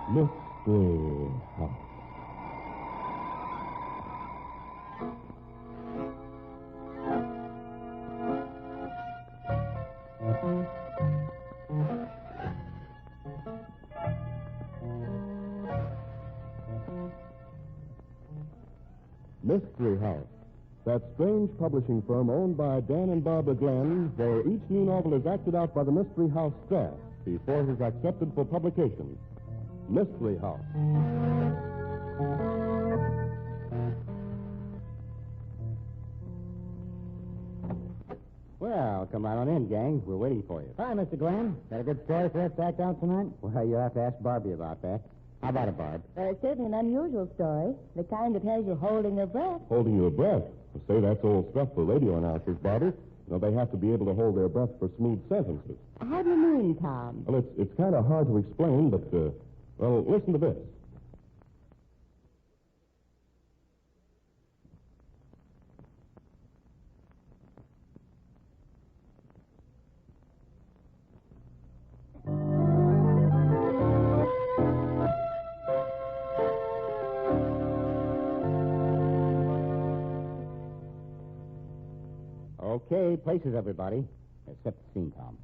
Mystery House. Mystery House. That strange publishing firm owned by Dan and Barbara Glenn, where each new novel is acted out by the Mystery House staff before it is accepted for publication. Mystery House. Well, come right on in, gang. We're waiting for you. Hi, Mr. Glenn. Got a good story for us to act out tonight? Well, you have to ask Barbie about that. How about it, Barb? Certainly an unusual story. The kind that has you holding your breath. Holding your breath. Well, say, that's old stuff for radio announcers, Barbie. They have to be able to hold their breath for smooth sentences. How do you mean, Tom? Well, it's kind of hard to explain, but, well, listen to this. Okay, places, everybody. Except the scene, Tom.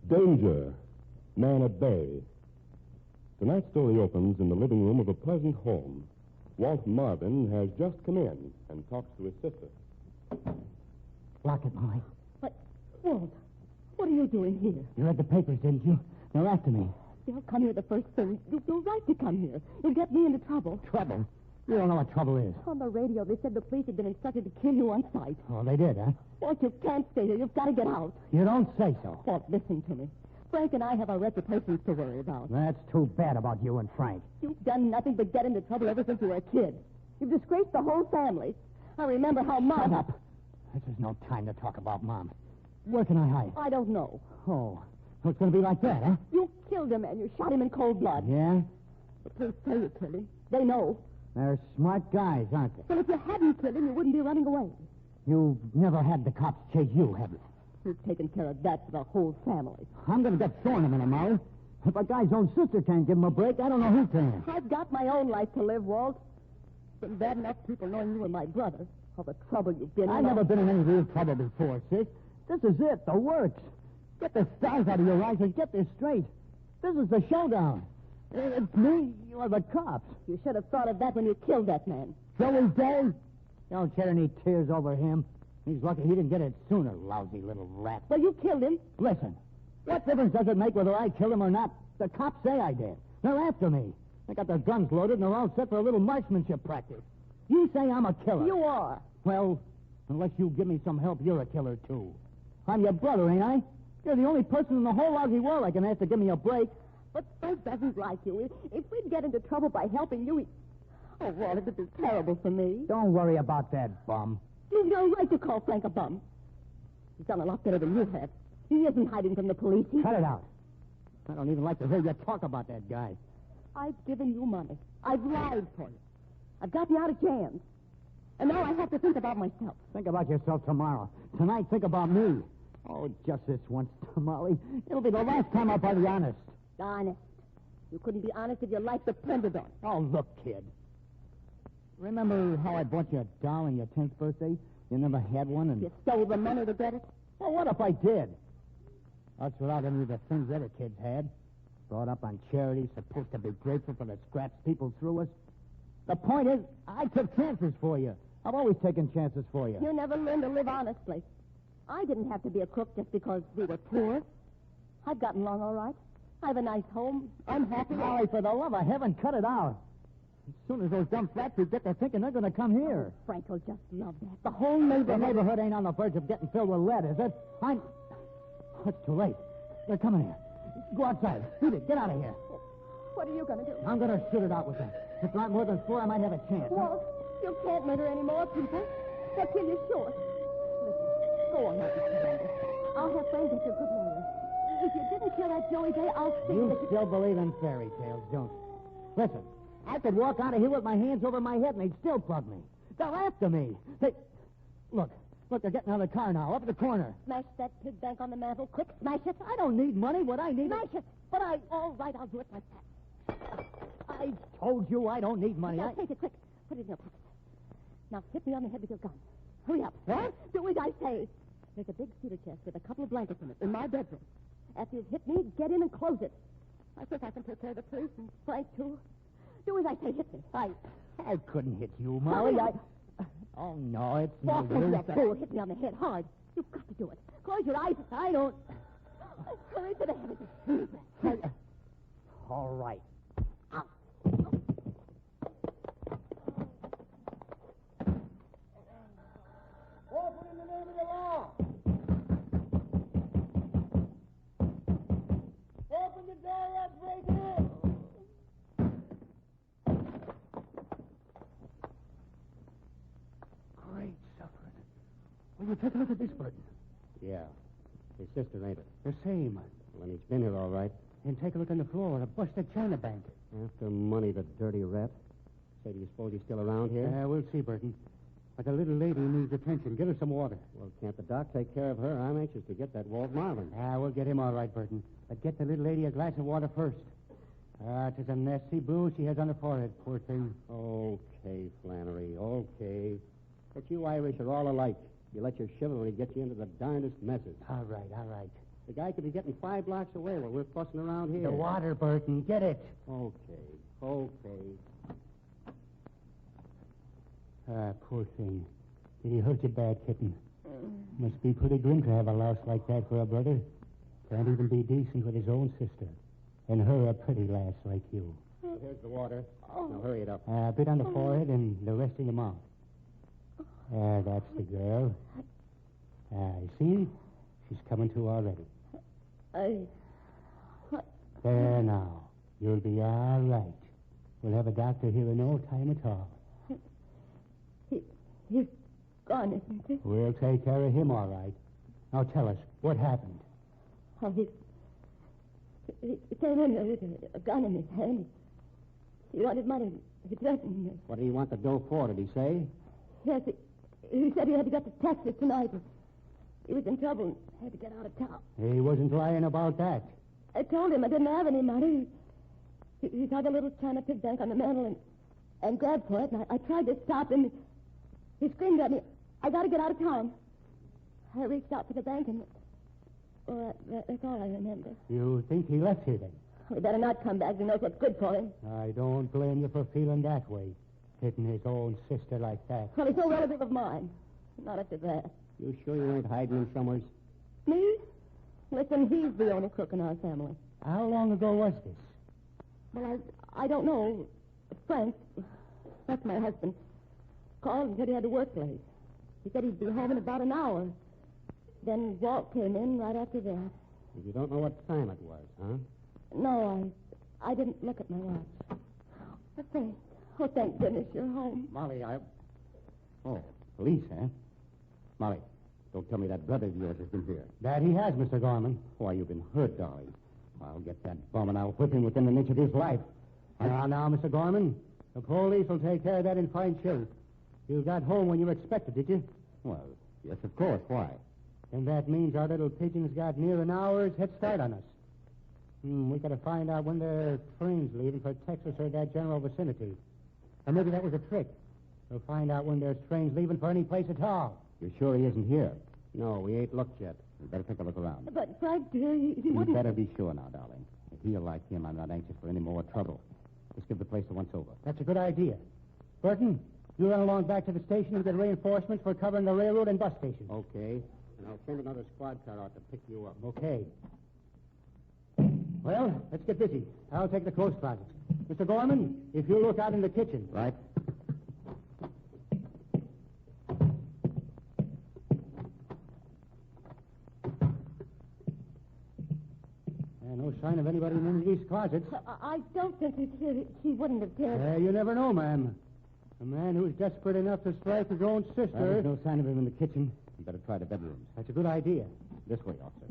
Danger. Man at bay. Tonight's story opens in the living room of a pleasant home. Walt Marvin has just come in and talks to his sister. Lock it, Molly. But, Walt, what are you doing here? You read the papers, didn't you? They're after me. They'll come here the first thing. You're right to come here. You'll get me into trouble. Trouble? You don't know what trouble is. On the radio, they said the police had been instructed to kill you on sight. Oh, they did, huh? Walt, you can't stay here. You've got to get out. You don't say so. Walt, listen to me. Frank and I have our reputations to worry about. That's too bad about you and Frank. You've done nothing but get into trouble ever since you were a kid. You've disgraced the whole family. I remember how Mom... Shut up. This is no time to talk about Mom. Where can I hide? I don't know. Oh, so it's going to be like that, huh? You killed a man. You shot him in cold blood. Yeah? But please say you killed him. They know. They're smart guys, aren't they? Well, if you hadn't killed him, you wouldn't be running away. You've never had the cops chase you, have you? You've taken care of that for the whole family. I'm going to get thrown in a minute, Molly. If a guy's own sister can't give him a break, I don't know who can. I've got my own life to live, Walt. It's been bad enough people knowing you were my brother. All the trouble you've been in. I've never been in any real trouble before, sis. This is it, the works. Get the stars out of your eyes and get this straight. This is the showdown. It's me or the cops. You should have thought of that when you killed that man. Joey Day? Don't shed any tears over him. He's lucky he didn't get it sooner, lousy little rat. Well, you killed him. Listen, what difference does it make whether I killed him or not? The cops say I did. They're after me. They got their guns loaded and they're all set for a little marksmanship practice. You say I'm a killer. You are. Well, unless you give me some help, you're a killer, too. I'm your brother, ain't I? You're the only person in the whole lousy world I can ask to give me a break. But Frank doesn't like you. If we'd get into trouble by helping you, Oh, Walt, it would be terrible for me. Don't worry about that, bum. You've no right to call Frank a bum. He's done a lot better than you have. He isn't hiding from the police. Cut it out. I don't even like to hear you talk about that guy. I've given you money. I've lied for you. I've got you out of jams. And now I have to think about myself. Think about yourself tomorrow. Tonight, think about me. Oh, just this once, Molly. It'll be the last time I'll be honest. Honest? You couldn't be honest if your life depended on it. Oh, look, kid. Remember how I bought you a doll on your 10th birthday? You never had one and... You stole the money to get it? Well, what if I did? That's without any of the things other kids had. Brought up on charity, supposed to be grateful for the scraps people threw us. The point is, I took chances for you. I've always taken chances for you. You never learned to live honestly. I didn't have to be a crook just because we were poor. I've gotten along all right. I have a nice home. I'm happy. Molly, for the love of heaven, cut it out. As soon as those dumb flatfeet get to thinking they're going to come here. Frank will just love that. The whole neighborhood... The neighborhood ain't on the verge of getting filled with lead, is it? It's too late. They're coming here. Go outside. Beat it. Get out of here. What are you going to do? I'm going to shoot it out with them. If there aren't more than 4, I might have a chance. Walt, you can't murder any more people. They'll kill you short. Listen, go on, Mr. Commander. I'll have Frank get you a good lawyer. If you didn't kill that Joey Day, I'll see you that you... still believe in fairy tales, don't you? Listen, I could walk out of here with my hands over my head and they'd still plug me. They're after me. Look, they're getting out of the car now, up at the corner. Smash that pig bank on the mantel. Quick, smash it. I don't need money. What I need Smash it. But all right, I'll do it myself. I told you I don't need money. Now, take it quick. Put it in your pocket. Now, hit me on the head with your gun. Hurry up. What? Do as I say. There's a big cedar chest with a couple of blankets in it in my bedroom. After you've hit me, get in and close it. I think I can take care of the police and Frank, too. Do as I say. Hit me. I couldn't hit you, Molly. Oh, no, it's no Walk into use. that fool. Hit me on the head hard. You've got to do it. Close your eyes. I don't. Hurry to the head. All right. Open in the name of the law. Open the door and break in. Great suffering. Will you take a look at this, Burton? Yeah. His sister, ain't it? The same. Well, he's been here all right. And take a look on the floor. A busted China bank. After money, the dirty rat. Say, do you suppose he's still around here? We'll see, Burton. But the little lady needs attention. Give her some water. Well, can't the doc take care of her? I'm anxious to get that Walt Marvin. We'll get him all right, Burton. But get the little lady a glass of water first. 'Tis a nasty bruise she has on her forehead, poor thing. Okay, Flannery, okay. But you Irish are all alike. You let your chivalry get you into the darndest messes. All right. The guy could be getting 5 blocks away while we're fussing around here. The water, Burton. Get it. Okay. Poor thing. Did he hurt you bad, kitten? Must be pretty grim to have a louse like that for a brother. Can't even be decent with his own sister. And her a pretty lass like you. Here's the water. Now hurry it up. A bit on the forehead and the rest in your mouth. That's the girl. You see? She's coming to already. There now. You'll be all right. We'll have a doctor here in no time at all. He's gone, isn't he? We'll take care of him all right. Now tell us, what happened? Oh, he came in there with a gun in his hand. He wanted money. He threatened me. What do you want the dough for, did he say? Yes, he said he had to get to Texas tonight. He was in trouble and had to get out of town. He wasn't lying about that. I told him I didn't have any money. He saw the little China pig bank on the mantel and grabbed for it, and I tried to stop him. He screamed at me, I got to get out of town. I reached out for the bank, and that's all I remember. You think he left here then? We better not come back. He knows what's good for him. I don't blame you for feeling that way, hitting his own sister like that. Well, he's no relative of mine. Not after that. You sure you ain't hiding him somewhere? Me? Listen, he's the only crook in our family. How long ago was this? Well, I don't know. Frank, that's my husband, called and said he had to work late. He said he'd be home in about an hour. Then Walt came in right after that. You don't know what time it was, huh? No, I didn't look at my watch. Thank goodness you're home. Molly, Oh, police, huh? Molly, don't tell me that brother of yours has been here. That he has, Mr. Gorman. Why, you've been hurt, darling. I'll get that bum and I'll whip him within an inch of his life. Now, Mr. Gorman, the police will take care of that in fine shape. You got home when you expected, did you? Well, yes, of course. Why? And that means our little pigeon's got near an hour's head start on us. We got to find out when the train's leaving for Texas or that general vicinity. And maybe that was a trick. We'll find out when there's trains leaving for any place at all. You're sure he isn't here? No, we ain't looked yet. We better take a look around. But Frank, dear, he wouldn't... You better be sure now, darling. If he'll like him, I'm not anxious for any more trouble. Let's give the place a once-over. That's a good idea. Burton, you run along back to the station and get reinforcements for covering the railroad and bus station. Okay. And I'll send another squad car out to pick you up. Okay. Well, let's get busy. I'll take the clothes closet. Mr. Gorman, if you look out in the kitchen. Right. No sign of anybody in any of these closets. I don't think he's here. He wouldn't have dared. You never know, ma'am. A man who's desperate enough to strike his own sister. There's no sign of him in the kitchen. You better try the bedrooms. That's a good idea. This way, officer.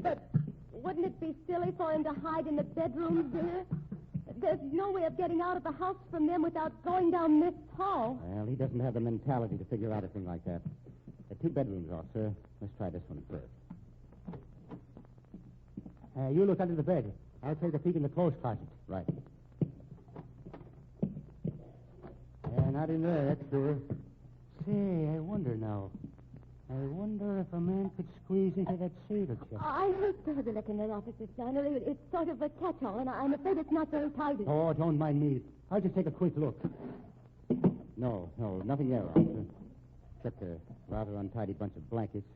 But wouldn't it be silly for him to hide in the bedrooms there? There's no way of getting out of the house from them without going down this hall. Well, he doesn't have the mentality to figure out a thing like that. There are 2 bedrooms, officer. Let's try this one first. You look under the bed. I'll take a peek in the clothes closet. Right. Not in there, that's sure. Say, I wonder now. I wonder if a man could squeeze into that sailor chest. I hate to have you look in that office, Miss Flannery. It's sort of a catch-all, and I'm afraid it's not very tidy. Oh, don't mind me. I'll just take a quick look. No, nothing there, officer. Except a rather untidy bunch of blankets.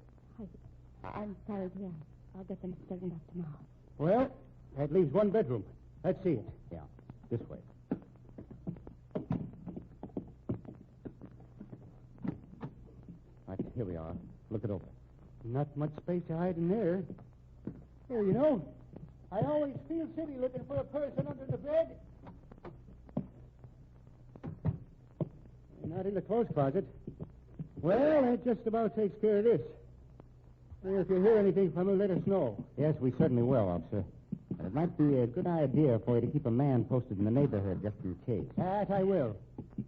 I'm sorry, dear. I'll get them straightened up tomorrow. Well, that leaves one bedroom. Let's see it. Yeah, this way. Right, here we are. Look it over. Not much space to hide in there. Hey, you know, I always feel silly looking for a person under the bed. Not in the clothes closet. Well, that just about takes care of this. Well, if you hear anything from him, let us know. Yes, we certainly will, officer. And it might be a good idea for you to keep a man posted in the neighborhood just in case. That I will.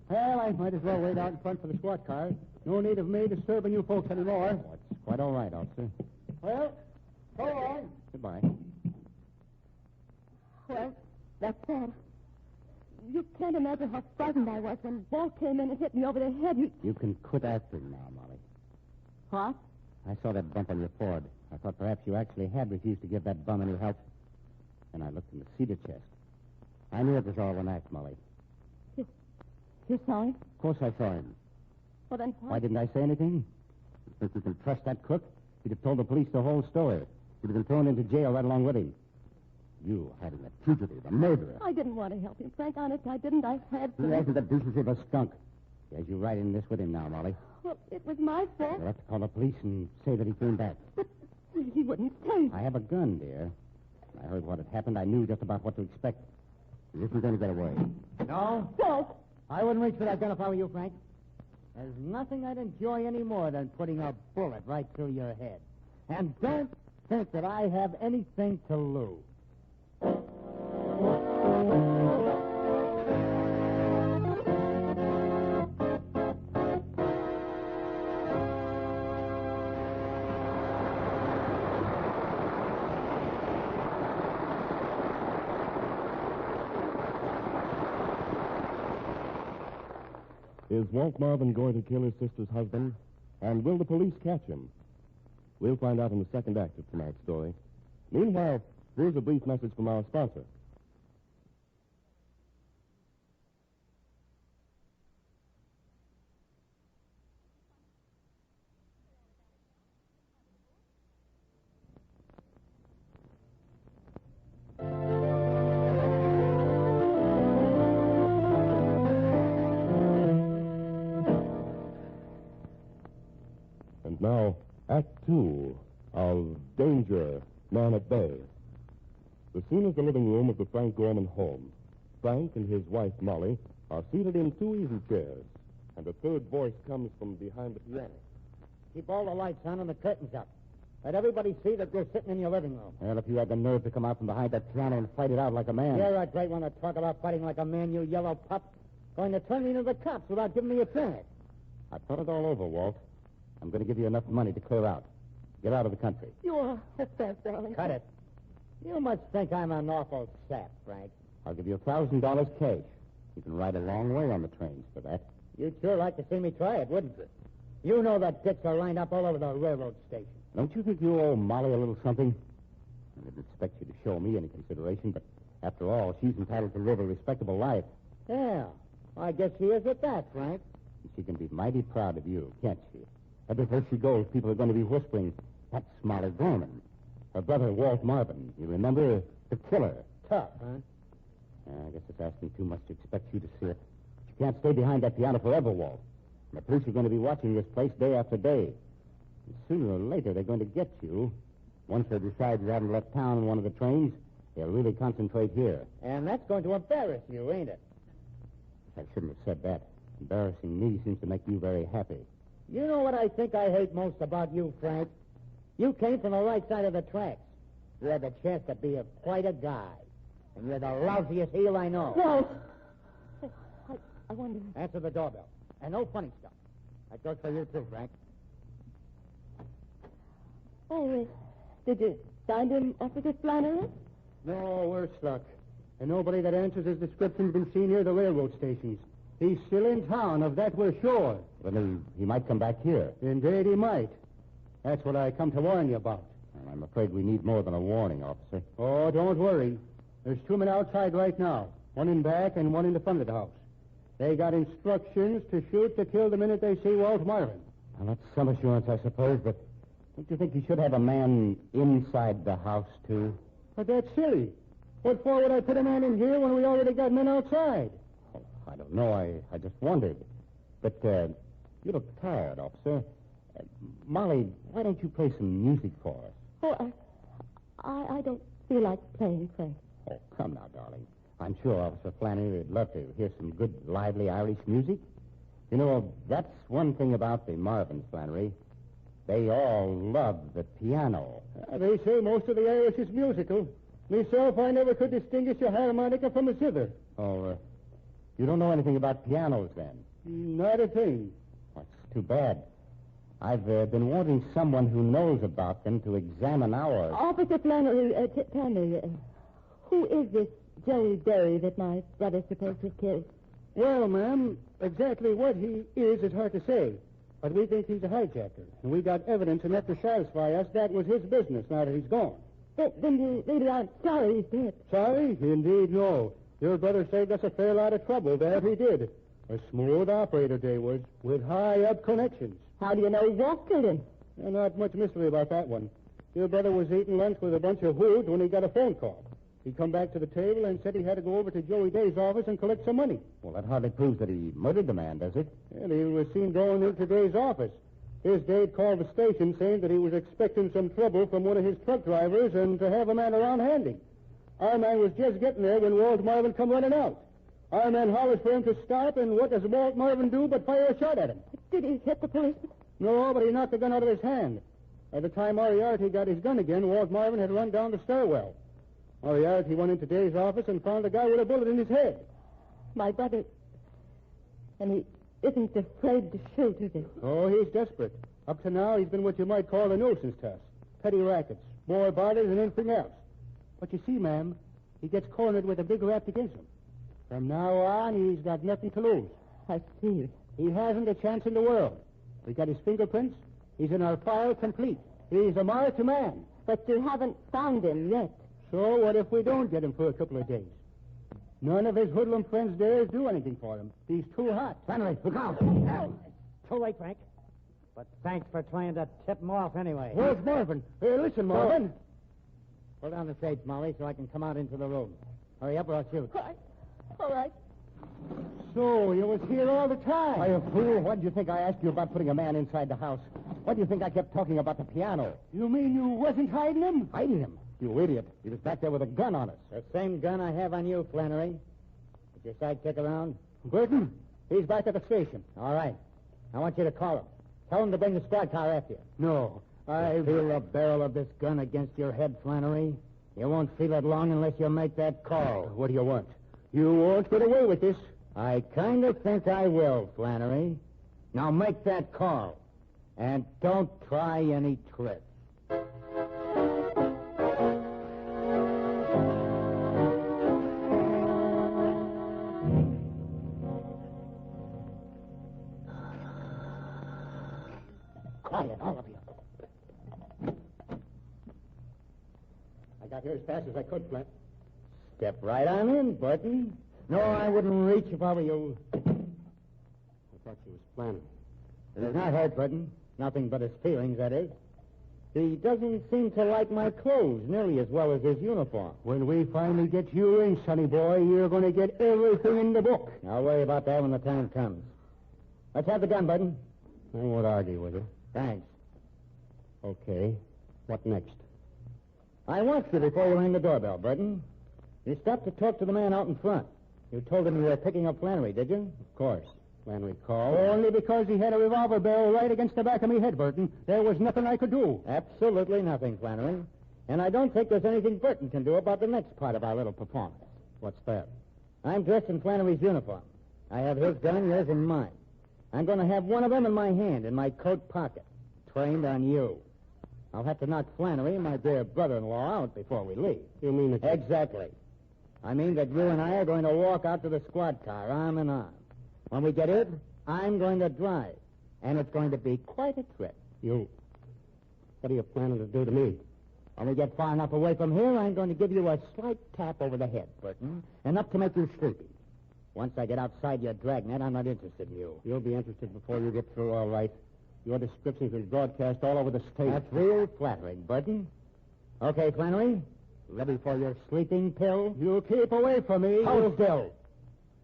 Well, I might as well wait out in front for the squad car. No need of me disturbing you folks anymore. Oh, it's quite all right, officer. Well, so long. Goodbye. Well, that's sad. You can't imagine how frightened I was when Walt came in and hit me over the head. You can quit acting now, Molly. What? I saw that bump on your forehead. I thought perhaps you actually had refused to give that bum any help. And I looked in the cedar chest. I knew it was all an act, Molly. You saw him? Of course I saw him. Well, then what? Why didn't I say anything? You think you can trust that crook? He'd have told the police the whole story. You'd have been thrown into jail right along with him. You hiding a fugitive, a murderer. I didn't want to help him, Frank. Honest, I didn't. I had to. He hasn't the decency of a skunk. As you ride in this with him now, Molly. Well, it was my fault. You'll have to call the police and say that he came back. But he wouldn't stay. I have a gun, dear. When I heard what had happened, I knew just about what to expect. He isn't going to get away. No? Walt! I wouldn't reach for that gun if I were you, Frank. There's nothing I'd enjoy any more than putting a bullet right through your head. And don't think that I have anything to lose. Is Walt Marvin going to kill his sister's husband? And will the police catch him? We'll find out in the second act of tonight's story. Meanwhile, here's a brief message from our sponsor. And now, Act 2 of Danger, Man at Bay. The scene is the living room of the Frank Gorman home. Frank and his wife, Molly, are seated in two easy chairs, and a third voice comes from behind the piano. Keep all the lights on and the curtains up. Let everybody see that you're sitting in your living room. Well, if you had the nerve to come out from behind that piano and fight it out like a man. You're a great one to talk about fighting like a man, you yellow pup. Going to turn me into the cops without giving me a chance. I've thought it all over, Walt. I'm going to give you enough money to clear out. Get out of the country. You're a fast, darling. Cut it. You must think I'm an awful sap, Frank. I'll give you $1,000 cash. You can ride a long way on the trains for that. You'd sure like to see me try it, wouldn't you? You know that dicks are lined up all over the railroad station. Don't you think you owe Molly a little something? I didn't expect you to show me any consideration, but after all, she's entitled to live a respectable life. Yeah, I guess she is at that, Frank. And she can be mighty proud of you, can't she? Everywhere she goes, people are going to be whispering, that's Molly Gorman. Her brother, Walt Marvin. You remember? The killer. Tough, huh? I guess it's asking too much to expect you to see it. You can't stay behind that piano forever, Walt. And the police are going to be watching this place day after day. And sooner or later, they're going to get you. Once they decide you haven't left town on one of the trains, they'll really concentrate here. And that's going to embarrass you, ain't it? I shouldn't have said that. Embarrassing me seems to make you very happy. You know what I think I hate most about you, Frank? You came from the right side of the tracks. You had the chance to be quite a guy. And you're the lousiest heel I know. No. I wonder. Answer the doorbell. And no funny stuff. That goes for you, too, Frank. Oh, did Find him, Officer Flannery? No, we're stuck. And nobody that answers his description's been seen near the railroad stations. He's still in town, of that we're sure. Then he might come back here. Indeed he might. That's what I come to warn you about. And I'm afraid we need more than a warning, officer. Oh, don't worry. There's 2 men outside right now. One in back and one in the front of the house. They got instructions to shoot to kill the minute they see Walt Marvin. Well, that's some assurance, I suppose, but don't you think you should have a man inside the house, too? But that's silly. What for would I put a man in here when we already got men outside? Oh, I don't know. I just wondered. But you look tired, officer. Molly, why don't you play some music for us? Oh, I don't feel like playing, Frank. Oh, come now, darling. I'm sure Officer Flannery would love to hear some good, lively Irish music. You know, that's one thing about the Marvins, Flannery. They all love the piano. They say most of the Irish is musical. Myself, I never could distinguish a harmonica from a zither. Oh, you don't know anything about pianos, then? Not a thing. That's too bad. I've been wanting someone who knows about them to examine ours. Officer Flannery, tell me, who is this Joey Berry that my brother's supposed to have killed? Well, ma'am, exactly what he is hard to say. But we think he's a hijacker, and we got evidence enough to satisfy us that was his business now that he's gone. Then you really aren't sorry he's dead. Sorry? Indeed, no. Your brother saved us a fair lot of trouble, that he did. A smooth operator, they was, with high-up connections. How do you know Walt killed him? Not much mystery about that one. Your brother was eating lunch with a bunch of hoods when he got a phone call. He come back to the table and said he had to go over to Joey Day's office and collect some money. Well, that hardly proves that he murdered the man, does it? And he was seen going into Day's office. His Dade called the station saying that he was expecting some trouble from one of his truck drivers and to have a man around handy. Our man was just getting there when Walt Marvin come running out. Our man hollers for him to stop, and what does Walt Marvin do but fire a shot at him? Did he hit the policeman? No, but he knocked the gun out of his hand. By the time Moriarty got his gun again, Walt Marvin had run down the stairwell. Moriarty went into Day's office and found a guy with a bullet in his head. My brother... And he isn't afraid to shoot, is he? Oh, he's desperate. Up to now, he's been what you might call a nuisance to us. Petty rackets, more bothers than anything else. But you see, ma'am, he gets cornered with a big rap against him. From now on, he's got nothing to lose. I see. He hasn't a chance in the world. We got his fingerprints. He's in our file complete. He's a marked man. But you haven't found him yet. So what if we don't get him for a couple of days? None of his hoodlum friends dares do anything for him. He's too hot. Flannery, look out! Too late, Frank. But thanks for trying to tip him off anyway. Where's Marvin? Hey, listen, Marvin. Pull down the shades, Molly, so I can come out into the room. Hurry up or I'll shoot. All right. So, you was here all the time. Why, you fool, what did you think I asked you about putting a man inside the house? Why do you think I kept talking about the piano? You mean you wasn't hiding him? Hiding him? You idiot. He was back there with a gun on us. The same gun I have on you, Flannery. Is your sidekick around? Burton, he's back at the station. All right. I want you to call him. Tell him to bring the squad car after you. No, I feel the barrel of this gun against your head, Flannery. You won't feel it long unless you make that call. What do you want? You won't get away with this. I kind of think I will, Flannery. Now make that call. And don't try any tricks. Quiet, all of you. I got here as fast as I could, Flint. Step right on in, Burton. No, I wouldn't reach if I were you. I thought she was planning. It is not hurt, Burton. Nothing but his feelings, that is. He doesn't seem to like my clothes nearly as well as his uniform. When we finally get you in, sonny boy, you're going to get everything in the book. I'll worry about that when the time comes. Let's have the gun, Burton. I won't argue with you. Thanks. Okay. What next? I watched you before you rang the doorbell, Burton. You stopped to talk to the man out in front. You told him you were picking up Flannery, did you? Of course. Flannery called. Only because he had a revolver barrel right against the back of me head, Burton. There was nothing I could do. Absolutely nothing, Flannery. And I don't think there's anything Burton can do about the next part of our little performance. What's that? I'm dressed in Flannery's uniform. I have his gun, yours, and mine. I'm going to have one of them in my hand, in my coat pocket. Trained on you. I'll have to knock Flannery and my dear brother-in-law out before we leave. You mean that... Exactly. I mean that you and I are going to walk out to the squad car, arm in arm. When we get in, I'm going to drive. And it's going to be quite a trip. What are you planning to do to me? When we get far enough away from here, I'm going to give you a slight tap over the head, Burton. Enough to make you sleepy. Once I get outside your dragnet, I'm not interested in you. You'll be interested before you get through, all right. Your descriptions will broadcast all over the state. That's real flattering, Burton. Okay, Flannery? Ready for your sleeping pill? You keep away from me. Hold still.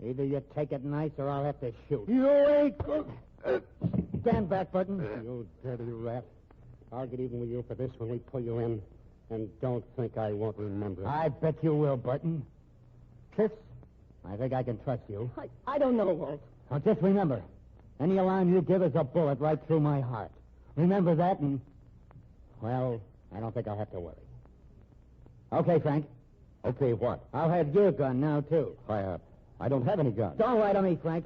Either you take it nice or I'll have to shoot. You ain't... Stand back, Burton. You dirty rat. I'll get even with you for this when we pull you in. And don't think I won't remember. I bet you will, Burton. Kiss, I think I can trust you. I don't know, Walt. Now, just remember, any alarm you give is a bullet right through my heart. Remember that and, well, I don't think I'll have to worry. Okay, Frank. Okay, what? I'll have your gun now, too. I don't have any gun. Don't lie to me, Frank.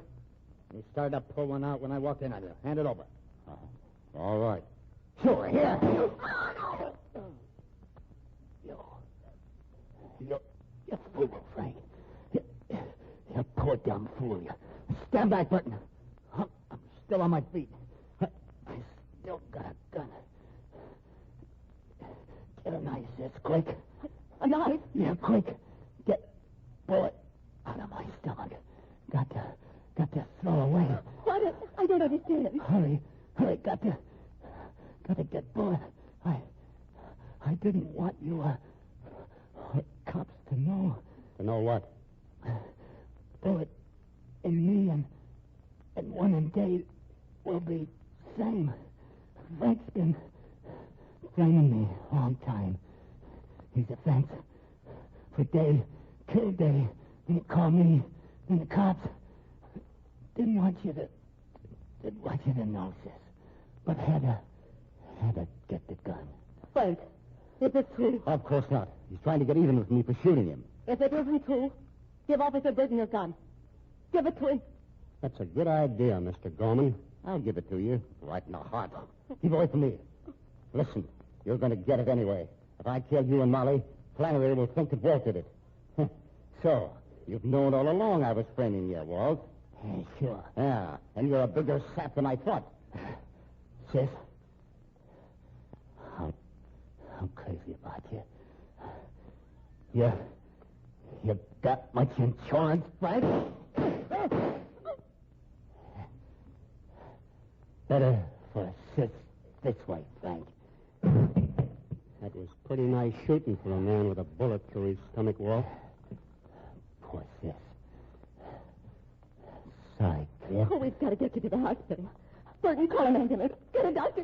You started to pull one out when I walked in on you. Hand it over. All right. Sure, here. You fool, Frank. You poor dumb fool. You. Stand back, Burton. I'm still on my feet. I still got a gun. Get a knife, sis, quick. A knife? Yeah, quick. Get bullet out of my stomach. Got to throw away. What? I don't understand. Hurry. Got to get bullet. I didn't want you, cops to know. To know what? Bullet in me and one in Dave will be same. Frank's been framing me a long time. His defense for Dave, killed Dave, didn't call me, and the cops didn't want you to know, sis, but had to get the gun. Frank, if it's true. Of course not. He's trying to get even with me for shooting him. If it isn't true, give Officer Burton your gun. Give it to him. That's a good idea, Mr. Gorman. I'll give it to you. Right in the heart. Keep away from me. Listen, you're going to get it anyway. If I kill you and Molly, Flannery will think that Walt did it. So, you've known all along I was framing you, Walt. Sure. Yeah, and you're a bigger sap than I thought. Sis, I'm crazy about you. You got much insurance, Frank? Better for a sis this way, Frank. That was pretty nice shooting for a man with a bullet through his stomach, Walt. Poor sis. Sorry, kid. Oh, we've got to get you to the hospital. Burton, call an ambulance. Get a doctor.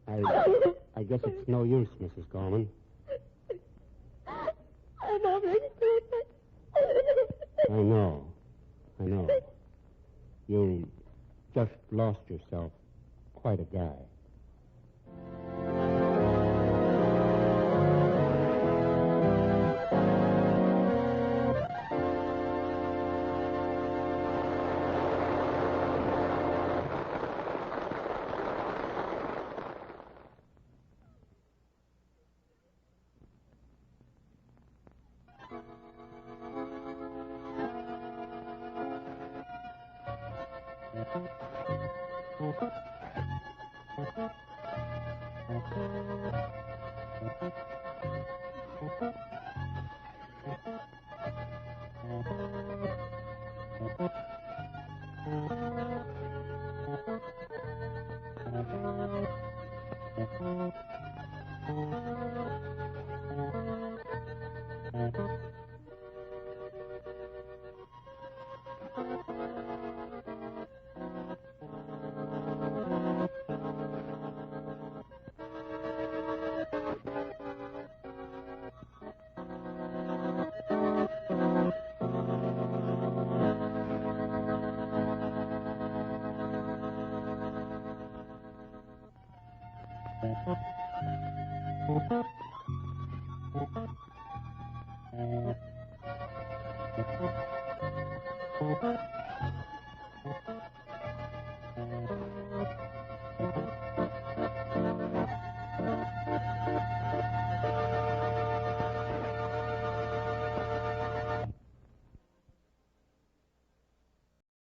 I guess it's no use, Mrs. Gorman. I'm already dead. I know. You just lost yourself. Quite a guy.